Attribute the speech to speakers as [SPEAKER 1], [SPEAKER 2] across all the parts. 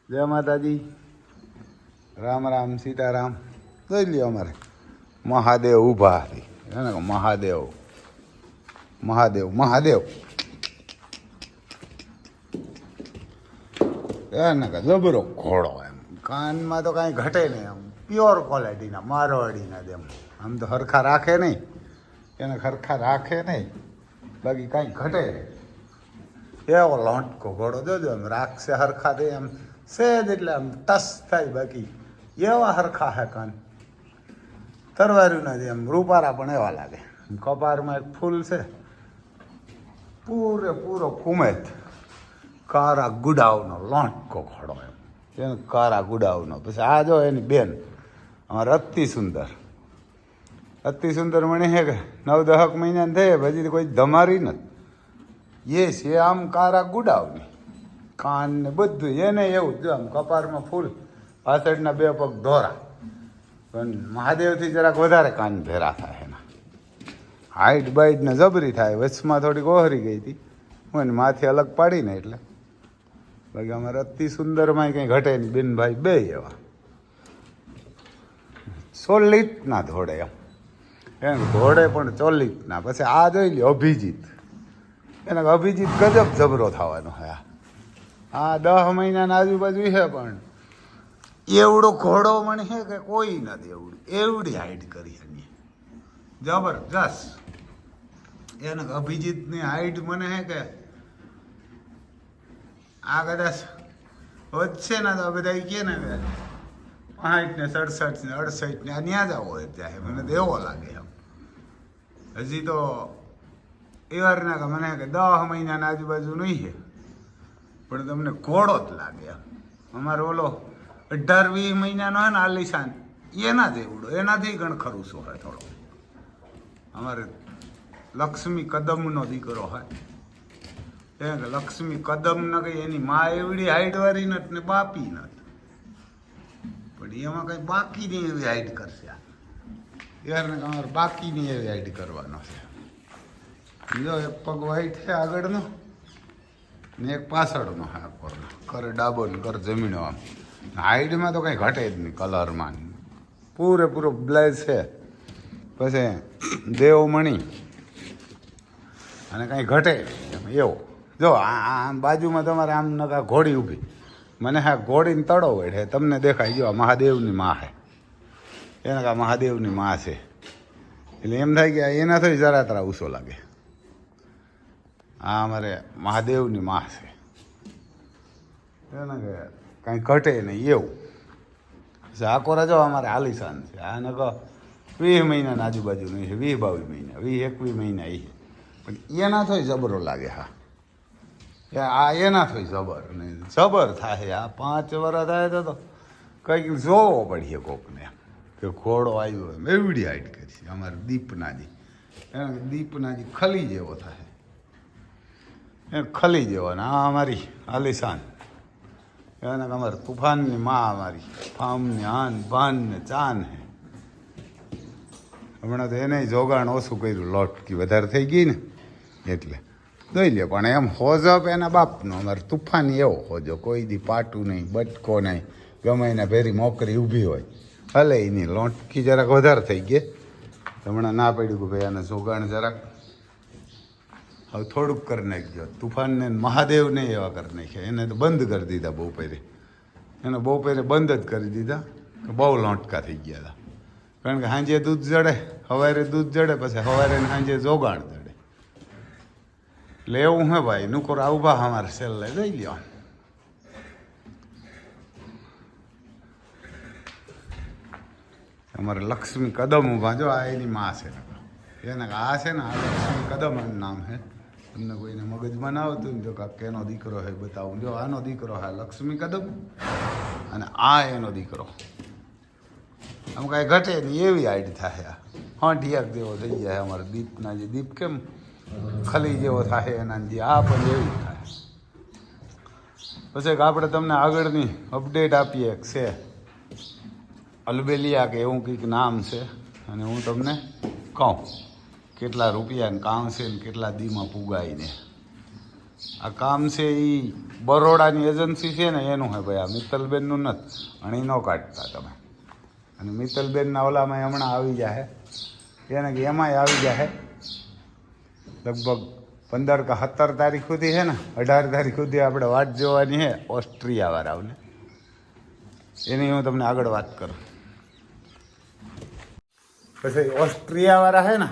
[SPEAKER 1] જય માતાજી, રામ રામ સીતારામ. જોઈ લ્યો અમારે મહાદેવ ઊભા હતી. મહાદેવ મહાદેવ મહાદેવ એને કે જબરો ઘોડો એમ કાનમાં તો કાંઈ ઘટે નહીં. આમ પ્યોર ક્વોલિટીના મારવાડીના જેમ આમ તો હરખા રાખે નહીં, એને હરખા રાખે નહીં, બાકી કાંઈ ઘટે નહીં. એવો લોંટકો ઘોડો જોજો એમ રાખશે હરખા દે એમ સહેજ એટલે આમ ટસ થાય, બાકી એવા હરખા હે કાન તરવાર્યું નથી. એમ રૂપારા પણ એવા લાગે. કપારમાં એક ફૂલ છે, પૂરેપૂરો કુમેત કારા ગુડાવનો લોંટકો ઘોડો એમ એને કારા ગુડાવનો. પછી આ જો એની બેન અમારે અતિ સુંદર મણી હે કે 9-10 મહિના થઈ પછી કોઈ ધમારી નથી. એ છે આમ કારા ગુડાવની, કાન ને બધું એને એવું જો આમ કપારમાં ફૂલ, પાછળના 2 પગ ધોરા, પણ મહાદેવથી જરાક વધારે કાન ભેરા થાય એના. હાઈટ બાઈટ ને જબરી થાય. વચમાં થોડીક ઓહરી ગઈ હતી, હું એને માથે અલગ પાડીને એટલે. બાકી અમારે અતિ સુંદરમાં કંઈ ઘટે નહીં. બેનભાઈ બે એવા ચોલ્લીટના ધોડે એમ ઘોડે પણ ચોલ્લીટના. પછી આ જોઈ લ્યો અભિજીત, એને અભિજીત ગજબ જબરો થવાનો હે. આ 10 મહિનાના આજુબાજુ છે, પણ એવડો ઘોડો મને છે કે કોઈ નથી એવડી હાઈટ કરી એની જબરજસ્ત. એને અભિજીતની હાઈટ મને છે કે આ કદાચ વધશે ને તો બધા કહે ને કે 60 ને 67 ને 68 ને ત્યાં જ આવો જાય. મને તો એવો લાગે એમ. હજી તો એવાર ના કે મને કે 10 મહિનાના આજુબાજુ નહીં છે, પણ તમને ઘોડો જ લાગે એમ. અમારે ઓલો 18-20 મહિનાનો હોય ને આલિશાન, એના જ એવડો, એનાથી ગણ ખરું હોય થોડો. અમારે લક્ષ્મી કદમનો દીકરો હોય એ કે લક્ષ્મી કદમ ન કઈ એની મા એવડી હાઈટ વાળી નથી ને બાપી નથી, પણ એમાં કઈ બાકી નહીં એવી હાઈટ કરશે. યાર ને અમારે બાકી નહીં એવી હાઈટ કરવાનો છે. જો એક પગ વાઈટ છે આગળનો ને એક પાછળનો છે આખોનો, કરે ડાબો ને કરે જમીનો. આમ હાઈટમાં તો કંઈ ઘટે જ નહીં, કલરમાં પૂરેપૂરો બ્લેઝ છે. પછી દેવમણી અને કાંઈ ઘટે એવો. જો આમ બાજુમાં તમારે આમ નકા ઘોડી ઊભી, મને હા ઘોડીને તળો વેઠે તમને દેખાય. જો આ મહાદેવની માં છે, એને કા મહાદેવની માં છે એટલે એમ થાય કે એના થઈ જરા તરા ઊંચો લાગે. આ અમારે મહાદેવની માં છે, એને કે કાંઈ ઘટે નહીં એવું. આખો રજો અમારે આલિશાન છે. આને કહો 20 મહિનાના આજુબાજુ નહીં છે, 20-22 મહિના, 20-21 મહિના એ, પણ એના થોય જબરો લાગે. હા આ એના થોય જબર ને જબર થાય. આ 5 વર્ષ થાય તો કંઈક જોવો પડીએ કોકને કે ઘોડો આવ્યો એમ. એવડી હાઈટ કરી અમારે દીપનાજી. દીપનાજી ખલી જેવો થાય એ, ખલી જેવો. ને આ અમારી આલિશાન, એને અમારે તુફાનની માં, અમારી ફામની આન ભાન ને ચાન હે. હમણાં તો એને જોગાણ ઓછું કર્યું, લોટકી વધારે થઈ ગઈ ને એટલે દઈ લે. પણ એમ હોજપ એના બાપનો. અમારે તુફાની એવો હોજો, કોઈ દી પાટું નહીં, બટકો નહીં, ગમે એના ભેરી મોકરી ઊભી હોય હલે એની. લોટકી જરાક વધારે થઈ ગઈ, હમણાં ના પડ્યું કે ભાઈ આને જોગાણ જરાક હવે થોડુંક કરી નાખજો. તુફાનને મહાદેવને એવા કરી નાખ્યા, એને તો બંધ કરી દીધા બપોરે. એને બપોરે બંધ જ કરી દીધા કે બહુ લોટકા થઈ ગયા હતા. કારણ કે સાંજે દૂધ જડે, સવારે દૂધ જડે, પછી સવારે સાંજે જોગાણ જડે. એટલે એવું હે ભાઈ. નુકર ઉભા અમારે સેલ લઈ જઈ લ્યો. અમારે લક્ષ્મી કદમ ઉભા. જો આ એની માં છે, એને આ છે ને આ લક્ષ્મી કદમ નામ છે. તમને કોઈને મગજમાં ના આવતું ને તો કાંક એનો દીકરો છે બતાવું. જો આનો દીકરો હા લક્ષ્મી કદમ, અને આ એનો દીકરો. આમ કાંઈ ઘટે નહીં એવી હાઈટ થાય. આ ઢિયાક જેવો થઈ જાય અમારે દીપના. જે દીપ કેમ ખલી જેવો થાય એના જે આ પણ એવી થાય. પછી આપણે તમને આગળની અપડેટ આપીએ. એક છે અલબેલિયા કે એવું કંઈક નામ છે, અને હું તમને કહું કેટલા રૂપિયાને કામ છે ને કેટલા દીમાં પુગાઈને. આ કામ છે એ બરોડાની એજન્સી છે ને એનું હે ભાઈ, આ મિત્તલબેનનું નથી. અને એ ન કાઢતા તમે. અને મિત્તલબેનના ઓલામાં હમણાં આવી જાય એને કે એમાંય આવી જાય લગભગ 15 કે 17 તારીખ સુધી છે ને 18 તારીખ સુધી આપણે વાટ જોવાની છે ઓસ્ટ્રિયા વાળાઓને. એની હું તમને આગળ વાત કરું. પછી ઓસ્ટ્રિયા વાળા છે ને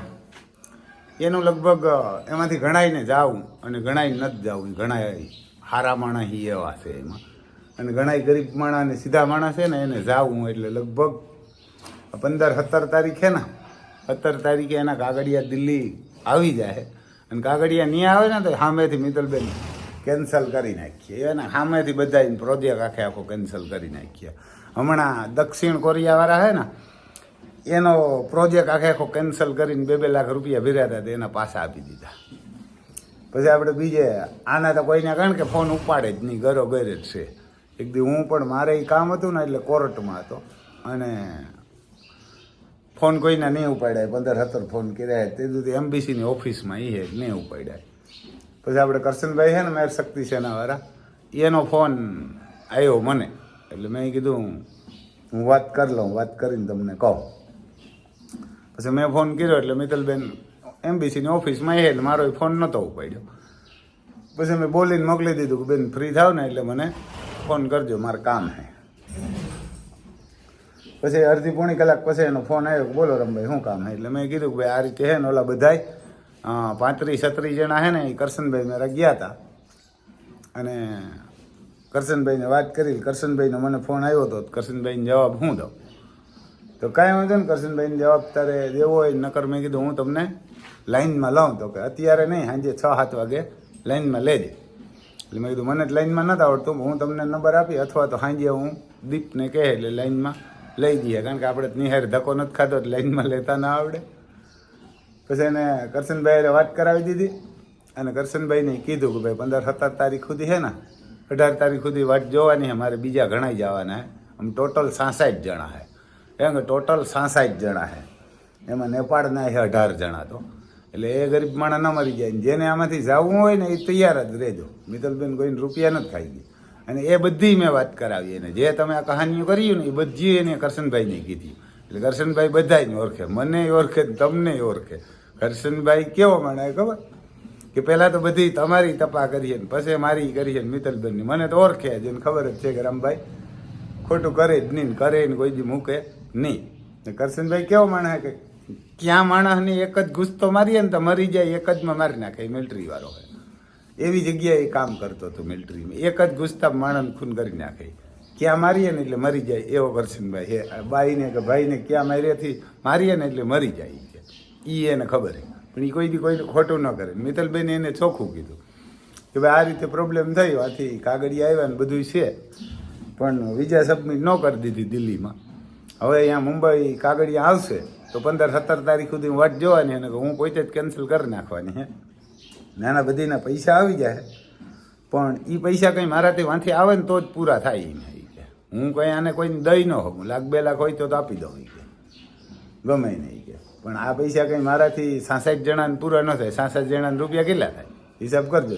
[SPEAKER 1] એનું લગભગ એમાંથી ઘણાઈને જાવું અને ઘણાય નથી જાવું. ઘણા હારા માણસ એવા છે એમાં, અને ઘણા ગરીબ માણસ અને સીધા માણસ છે ને એને જાવું. એટલે લગભગ 15-17 તારીખ છે ને 17 તારીખે એના કાગળિયા દિલ્હી આવી જાય. અને કાગળિયા નહીં આવે ને તો સામેથી મિત્તલબેન કેન્સલ કરી નાખીએ. એને સામેથી બધા પ્રોજેક્ટ આખો કેન્સલ કરી નાખીએ. હમણાં દક્ષિણ કોરિયાવાળા છે ને એનો પ્રોજેક્ટ આખો કેન્સલ કરીને 2-2 લાખ રૂપિયા ભર્યા હતા, એના પાછા આપી દીધા. પછી આપણે બીજે આના તો કોઈને કારણ કે ફોન ઉપાડે જ નહીં, ઘરો ઘરે જ છે. એક દી હું પણ મારે એ કામ હતું ને એટલે કોર્ટમાં હતો અને ફોન કોઈના નહીં ઉપાડ્યા. 15-17 ફોન કર્યા તે સુધી એમબીસીની ઓફિસમાં એ નહીં ઉપાડ્યા. પછી આપણે કરશનભાઈ છે ને મેર શક્તિ સેનાવાળા એનો ફોન આવ્યો મને. એટલે મેં કીધું હું વાત કરી લઉં, વાત કરીને તમને કહું. પછી મેં ફોન કર્યો એટલે મિત્તલબેન એમબીસીની ઓફિસમાં એટલે મારો ફોન નહોતો ઉપાડ્યો. પછી મેં બોલીને મોકલી દીધું કે બેન ફ્રી થાવ ને એટલે મને ફોન કરજો, મારે કામ છે. પછી અડધી પોણી કલાક પછી એનો ફોન આવ્યો કે બોલો રમભાઈ શું કામ છે. એટલે મેં કીધું કે ભાઈ આ રીતે છે ને ઓલા બધાય 35-36 જણા છે ને એ કરશનભાઈ મેરા ગયા હતા અને કરશનભાઈને વાત કરી. કરશનભાઈનો મને ફોન આવ્યો હતો. કરશનભાઈને જવાબ હું દઉં તો કાંઈ વાંધો ને, કરશનભાઈને જવાબ તારે દેવો હોય નકર મેં કીધું હું તમને લાઈનમાં લઉં. તો કે અત્યારે નહીં, સાંજે 6-7 વાગે લાઈનમાં લેજે. એટલે મેં કીધું મને જ લાઈનમાં નથી આવડતું, હું તમને નંબર આપી અથવા તો સાંજે હું દીપને કહે એટલે લાઈનમાં લઈ દઈએ. કારણ કે આપણે નિહાર ધક્કો નથી ખાધો એટલે લાઈનમાં લેતા ના આવડે. પછી એને કરશનભાઈએ વાત કરાવી દીધી અને કરશનભાઈને કીધું કે ભાઈ 15-17 તારીખ સુધી છે ને 18 તારીખ સુધી વાટ જોવાની છે. મારે બીજા ઘણા જવાના છે. આમ ટોટલ 66 જણા છે. એમ કે ટોટલ 66 જણા છે. એમાં નેપાળના છે 18 જણા. તો એટલે એ ગરીબ માણસ ન મરી જાય. જેને આમાંથી જવું હોય ને એ તૈયાર જ રહેજો. મિત્તલબેન કોઈને રૂપિયા નથી ખાઈ ગઈ. અને એ બધી મેં વાત કરાવી એને. જે તમે આ કહાનીઓ કર્યું ને એ બધી એને કરશનભાઈને કીધી. એટલે કરશનભાઈ બધાને ઓળખે, મને ઓળખે, તમને ઓળખે. કરશનભાઈ કેવો માણે ખબર કે પહેલાં તો બધી તમારી તપા કરીએ ને પછી મારી કરીએ ને મિત્તલબેનની. મને તો ઓળખે જેને ખબર જ છે કે રામભાઈ ખોટું કરે જ નહીં, કરે ને કોઈ દી મૂકે નહીં. કરશનભાઈ કેવો માણસ કે ક્યાં માણસને એક જ ગુસ્તો મારીએ ને તો મરી જાય, એક જમાં મારી નાખે. મિલિટરી વાળો હોય એવી જગ્યાએ કામ કરતો હતો મિલિટરીમાં. એક જ ગુસ્તા માણસને ખૂન કરી નાખે. ક્યાં મારીએ ને એટલે મરી જાય એવો કરશનભાઈ હે. બાઈને કે ભાઈને ક્યાં મારીએ ને એટલે મરી જાય છે એ એને ખબર છે. પણ એ કોઈ દી કોઈને ખોટું ન કરે. મિત્તલબેને એને ચોખ્ખું કીધું કે ભાઈ આ રીતે પ્રોબ્લેમ થયો, આથી કાગળિયા આવ્યા ને બધું છે પણ વિઝા સબમિટ ન કરી દીધી દિલ્હીમાં. હવે અહીંયા મુંબઈ કાગળિયા આવશે તો 15-17 તારીખ સુધી વાટ જોવાની અને હું પોતે જ કેન્સલ કરી નાખવાની હે. નાના બધીના પૈસા આવી જાય પણ એ પૈસા કંઈ મારાથી વાંથી આવે ને તો જ પૂરા થાય એને. હું કંઈ આને કોઈને દઈ ન હોઉં. 1-2 લાખ હોય તો આપી દઉં કે ગમે નહીં કે. પણ આ પૈસા કંઈ મારાથી 66 જણાને પૂરા ન થાય. 66 જણાને રૂપિયા કેટલા થાય હિસાબ કરજો.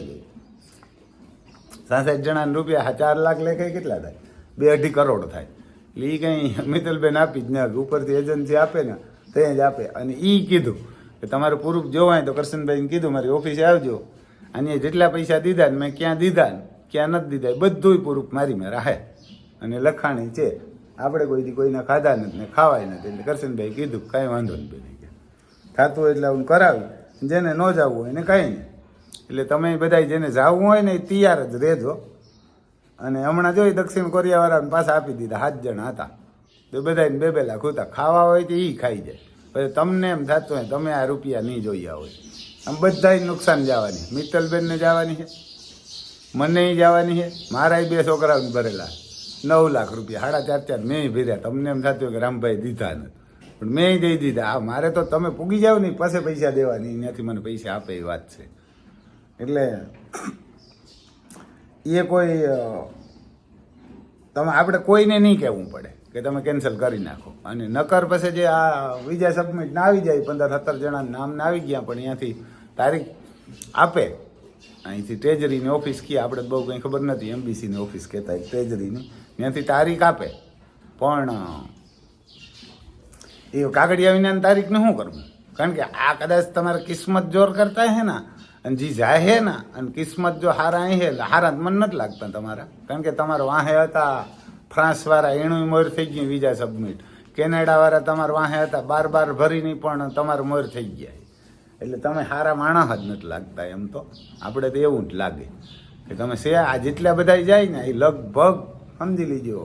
[SPEAKER 1] 66 જણાને રૂપિયા 4 લાખ લેખાય કેટલા થાય? 2-2.5 કરોડ થાય. એટલે એ કંઈ મિત્તલબેન આપી જ ના, ઉપરથી એજન્સી આપે ને તે જ આપે. અને એ કીધું કે તમારું પ્રૂફ જોવાય તો કરશનભાઈને કીધું મારી ઓફિસે આવજો. અને જેટલા પૈસા દીધા ને મેં ક્યાં દીધા ને ક્યાં નથી દીધા એ બધુંય પ્રૂફ મારી મેં રાહે અને લખાણી છે. આપણે કોઈ દી કોઈને ખાધા નથી ને ખાવાય નથી. એટલે કરશનભાઈ કીધું કાંઈ વાંધો નહીં બેન કે થતું એટલે હું કરાવી. જેને ન જવું હોય એને કાંઈ નહીં. એટલે તમે બધા જેને જવું હોય ને એ તૈયાર જ રહેજો. અને હમણાં જોઈ દક્ષિણ કોરિયાવાળાને પાછા આપી દીધા 7 જણા હતા તો બધાને 2-2 લાખ હતા. ખાવા હોય તો એ ખાઈ જાય. પછી તમને એમ થતું હોય તમે આ રૂપિયા નહીં જોયા હોય. આમ બધાય નુકસાન જવાની. મિત્તલબેનને જવાની છે, મને જવાની છે. મારા 2 છોકરાઓને ભરેલા 9 લાખ રૂપિયા 4.5 મેં ભર્યા. તમને એમ થતું કે રામભાઈ દીધા નથી પણ મેં દઈ દીધા. આ મારે તો તમે પૂગી જાવ ને પાસે પૈસા દેવાની, ત્યાંથી મને પૈસા આપે એ વાત છે. એટલે એ કોઈ તમે આપણે કોઈને નહીં કહેવું પડે કે તમે કેન્સલ કરી નાખો. અને નકર પછી જે આ વિઝા સબમિટ ના આવી જાય 15-17 જણાના નામ ના આવી ગયા પણ અહીંયાથી તારીખ આપે અહીંથી ટ્રેજરીની ઓફિસ કીએ, આપણે બહુ કંઈ ખબર નથી, એમબીસીની ઓફિસ કહેતા ટ્રેજરીની, ત્યાંથી તારીખ આપે. પણ એ કાગળિયા વિનાની તારીખને શું કરવું? કારણ કે આ કદાચ તમારે કિસ્મત જોર કરતા હે ને, અને જે જાય હે ને, અને કિસ્મત જો હારા હે હારા મન નથી લાગતા તમારા. કારણ કે તમારા વાહે હતા ફ્રાન્સવાળા, એનું મોર થઈ ગયું વિઝા સબમિટ. કેનેડાવાળા તમારા વાહે હતા 12 ભરીને પણ તમારું મોર થઈ ગયા. એટલે તમે સારા માણસ જ નથી લાગતા. એમ તો આપણે તો એવું જ લાગે કે તમે આ જેટલા બધા જાય ને એ લગભગ સમજી લીજો,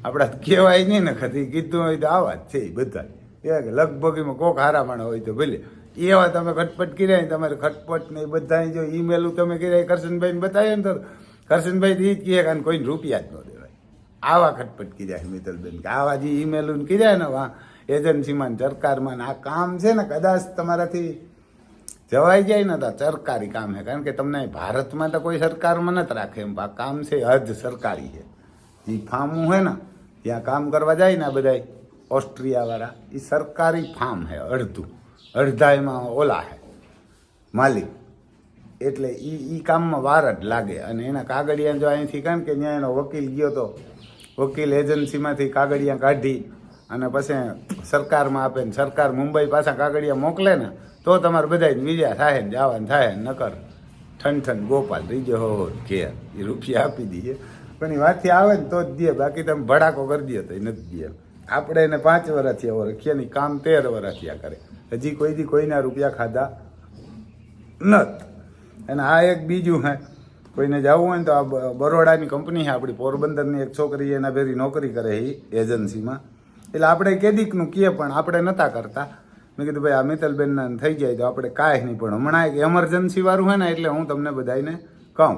[SPEAKER 1] આપણા કહેવાય નહીં ને, કદી કીધું હોય તો આવા જ છે એ બધા. એવા કે લગભગ એમાં કોક હારા માણસ હોય તો ભલે એવા તમે ખટપટ કર્યા, તમારે ખટપટ ને એ બધા જો ઈમેલું તમે કર્યા કરશનભાઈને બતાવ્યા ને, તો કરશનભાઈ એ જ કહે કે કોઈને રૂપિયા જ ન દેવાય. આવા ખટપટ કર્યા મિત્તલબેન, કે આવા જે ઈમેલું કર્યા ને વા એજન્સીમાં સરકારમાં, આ કામ છે ને કદાચ તમારાથી જવાઈ જાય ને તો સરકારી કામ છે. કારણ કે તમને ભારતમાં તો કોઈ સરકારમાં નથી રાખે, એમ આ કામ છે હજ સરકારી છે. જે ફાર્મ હોય ને ત્યાં કામ કરવા જાય ને આ બધા ઓસ્ટ્રિયાવાળા, એ સરકારી ફાર્મ છે. અડધા એમાં ઓલા છે માલિક, એટલે એ કામમાં વાર જ લાગે. અને એના કાગળિયા જો અહીંથી, કારણ કે ત્યાં એનો વકીલ ગયો તો વકીલ એજન્સીમાંથી કાગળિયા કાઢી અને પછી સરકારમાં આપે ને, સરકાર મુંબઈ પાછા કાગળિયા મોકલે ને તો તમારે બધા વિઝા થાય ને જવાનું થાય ને. નકર ઠન ગોપાલ રીજો હો ઘેર, એ રૂપિયા આપી દઈએ. પણ એ વાતથી આવે ને તો જ દે, બાકી તમે ભડાકો કરી દે તો એ નથી દે. આપણે એને 5 વર્ષ થયા રખીએ ને, કામ 13 વર્ષ થયા કરે, હજી કોઈના રૂપિયા ખાધા નથી. અને આ એક બીજું હે, કોઈને જવું હોય ને તો આ બરોડાની કંપની છે આપણી પોરબંદરની, એક છોકરી એના ભેરી નોકરી કરે એ એજન્સીમાં. એટલે આપણે કેદીકનું કીએ પણ આપણે નહોતા કરતા. મેં કીધું ભાઈ આ મિત્તલબેનના થઈ જાય તો આપણે કાંઈ નહીં. પણ હમણાં એક એમરજન્સી વાળું છે ને, એટલે હું તમને બધાને કહું.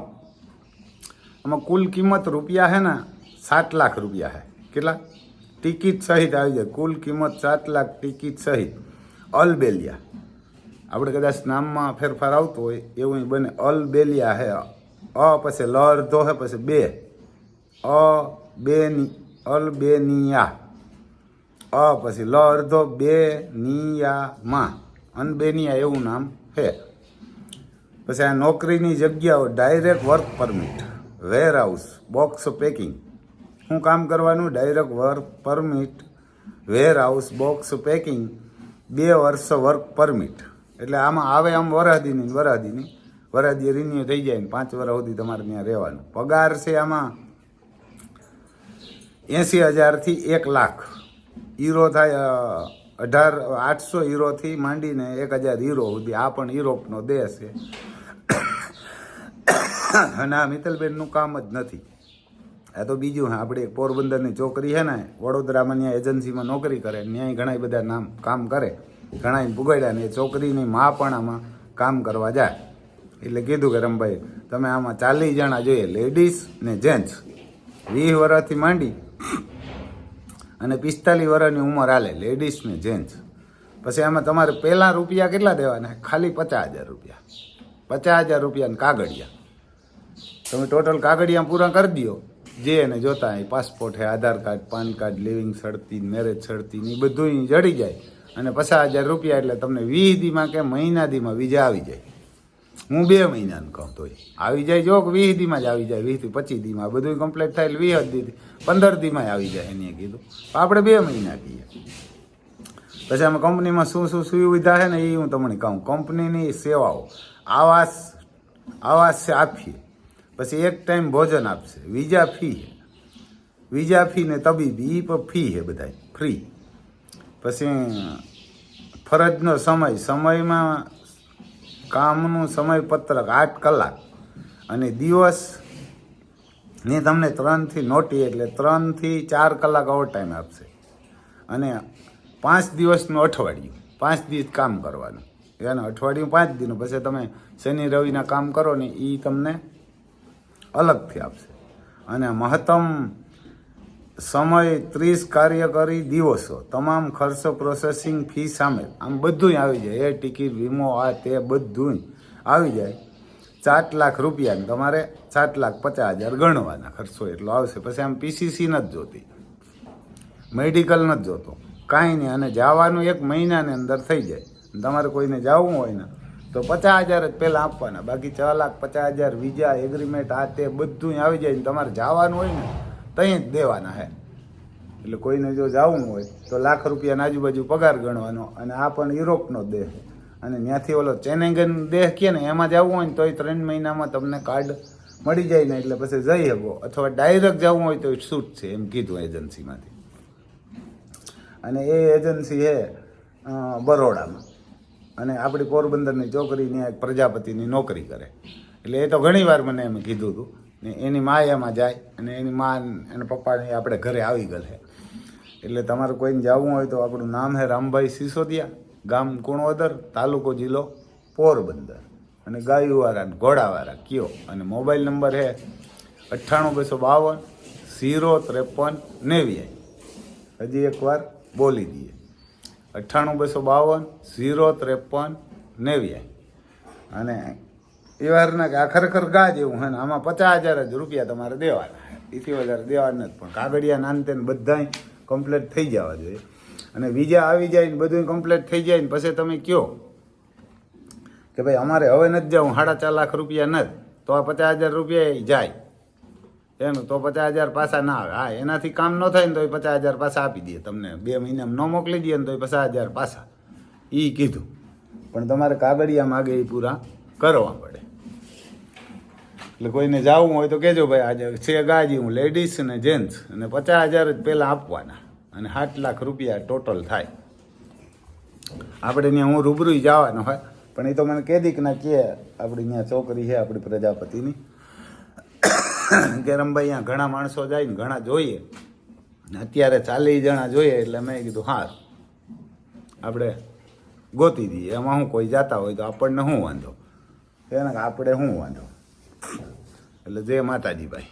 [SPEAKER 1] આમાં કુલ કિંમત રૂપિયા છે ને 7 લાખ રૂપિયા છે. કેટલા? ટિકિટ સહિત આવી જાય. કુલ કિંમત 7 લાખ ટિકિટ સહિત. અલબેલિયા, આપણે કદાચ નામમાં ફેરફાર આવતો હોય એવું બને. અલબેલિયા હે, પછી લ અર્ધો હે, પછી 2 અલબેનિયા, પછી લ અર્ધો બેનિયામાં, અનબેનિયા એવું નામ છે. પછી આ નોકરીની જગ્યાઓ ડાયરેક્ટ વર્ક પરમિટ, વેર હાઉસ, બોક્સ પેકિંગ. શું કામ કરવાનું? ડાયરેક્ટ વર્ક પરમિટ, વેર હાઉસ, બોક્સ પેકિંગ, 2 વર્ષ વર્ક પરમિટ. એટલે આમાં આવે આમ વરાદીએ રિન્યુ થઈ જાય ને 5 વર્ષ સુધી તમારે ત્યાં રહેવાનું. પગાર છે આમાં 80,000 થી 1 લાખ. યુરો થાય 800 યુરોથી માંડીને 1,000 યુરો સુધી. આ પણ યુરોપનો દેશ છે. અને આ મિત્તલબેનનું કામ જ નથી. આ તો બીજું હે, આપણે એક પોરબંદરની છોકરી છે ને, વડોદરામાં ત્યાં એજન્સીમાં નોકરી કરે, ત્યાં ઘણા બધા કામ કરે, ઘણા પુગાડ્યા ને. એ છોકરીની મા પણ આમાં કામ કરવા જાય. એટલે કીધું કે રમભાઈ તમે આમાં 40 જણા જોઈએ, લેડીઝ ને જેન્ટ્સ, 20 વર્ષથી માંડી અને 45 વર્ષની ઉંમર હાલે, લેડીઝ ને જેન્ટ્સ. પછી આમાં તમારે પહેલાં રૂપિયા કેટલા દેવાના? ખાલી 50,000 રૂપિયા. 50,000 રૂપિયાને કાગળિયા. તમે ટોટલ કાગળિયા પૂરા કરી દો, જે એને જોતા હોય, પાસપોર્ટ છે, Aadhaar card, PAN card, living સડતી, મેરેજ સડતી, એ બધું જડી જાય. અને 50,000 રૂપિયા એટલે તમને 20 દીમાં કે મહિના દીમાં વિઝા આવી જાય. હું 2 મહિનાનું કહું તો આવી જાય. જો 20 દીમાં જ આવી જાય, 20 થી 25 દીમાં બધું કમ્પ્લીટ થાય એટલે 20 દી 15 દીમાં આવી જાય. એને કીધું આપણે 2 મહિના કહીએ. પછી આમાં કંપનીમાં શું સુવિધા છે ને એ હું તમને કહું. કંપનીની સેવાઓ, આવાસ આપીએ, પછી એક ટાઈમ ભોજન આપશે, વિઝા ફી ને તબીબી એ પણ ફી છે, બધા ફ્રી. પછી ફરજનો સમયમાં કામનું સમયપત્રક 8 કલાક અને દિવસની તમને 3 થી નોટી, એટલે 3 થી 4 કલાક ઓવર ટાઈમ આપશે. અને 5 દિવસનું અઠવાડિયું, 5 દિવસ કામ કરવાનું. એનું અઠવાડિયું 5 દિનનું. પછી તમે શનિ રવિના કામ કરો ને એ તમને અલગથી આપશે. અને મહત્તમ સમય 30 કાર્યકારી દિવસો, તમામ ખર્ચો પ્રોસેસિંગ ફી સામેલ. આમ બધું આવી જાય, એ ટિકિટ, વીમો, આ તે બધું આવી જાય. 7 લાખ રૂપિયા તમારે 7,50,000 ગણવાના ખર્ચો એટલો આવશે. પછી આમ પીસીસી નથી જોતી, મેડિકલ નથી જોતો, કાંઈ નહીં. અને જવાનું 1 મહિનાની અંદર થઈ જાય. તમારે કોઈને જવું હોય ને તો 50,000 જ પહેલાં આપવાના, બાકી 6,50,000 વિઝા એગ્રીમેન્ટ આ તે બધું આવી જાય ને તમારે જવાનું હોય ને ત્યાં જ દેવાના હે. એટલે કોઈને જો જવું હોય તો લાખ રૂપિયાની આજુબાજુ પગાર ગણવાનો, અને આ પણ યુરોપનો દેશ છે, અને ત્યાંથી ઓલો ચેનેગન દેશ કહે ને એમાં જવું હોય ને તોય 3 મહિનામાં તમને કાર્ડ મળી જાય ને એટલે પછી જઈ શકો, અથવા ડાયરેક્ટ જવું હોય તો છૂટ છે એમ કીધું એજન્સીમાંથી. અને એ એજન્સી છે બરોડામાં, અને આપણી પોરબંદરની છોકરીની એક પ્રજાપતિની નોકરી કરે. એટલે એ તો ઘણી વાર મને એમ કીધું હતું ને એની મા એમાં જાય, અને એની મા એના પપ્પાને આપણે ઘરે આવી ગયેલ છે. એટલે તમારે કોઈને જવું હોય તો આપણું નામ છે રામભાઈ સિસોદિયા, ગામ કુણવદર, તાલુકો જિલ્લો પોરબંદર, અને ગાયુવાળા ઘોડાવાળા કયો, અને મોબાઈલ નંબર છે 98 252 053 99. હજી એકવાર બોલી દઈએ, 98 252 053 99. અને એ વારના કે આ ખરેખર ગા જેવું હે ને આમાં 50,000 જ રૂપિયા તમારે દેવાના, એથી વધારે દેવાના જ. પણ કાગળિયા નાનતે બધાય કમ્પ્લીટ થઈ જવા જોઈએ, અને વિઝા આવી જાય ને બધું કમ્પ્લીટ થઈ જાય ને પછી તમે કહો કે ભાઈ અમારે હવે નથી જવું, 4.5 લાખ રૂપિયા નથી, તો આ 50,000 રૂપિયા જાય એનું, તો 50,000 પાછા ના આવે. હા, એનાથી કામ ન થાય ને તો 50,000 પાછા આપી દે તમને, 2 મહિનામાં ન મોકલી દે ને તો 50,000 પાછા, એ કીધું. પણ તમારે કાગળિયા માગે એ પૂરા કરવા પડે. એટલે કોઈને જવું હોય તો કહેજો ભાઈ, આજે છે ગાજી હું લેડીઝ અને જેન્ટ્સ, અને 50,000 જ પહેલાં આપવાના, અને 7 લાખ રૂપિયા ટોટલ થાય. આપણે ત્યાં હું રૂબરૂ જવાનો હોય, પણ એ તો મને કહી દી કે ના કે આપણી ત્યાં છોકરી છે આપણી પ્રજાપતિની કે રમભાઈ અહીંયા ઘણા માણસો જાય ને ઘણા જોઈએ, અત્યારે 40 જણા જોઈએ, એટલે મેં કીધું હા આપણે ગોતી દઈએ, એમાં હું કોઈ જાતા હોય તો આપણને શું વાંધો, એને આપણે શું વાંધો. એટલે જય માતાજી ભાઈ.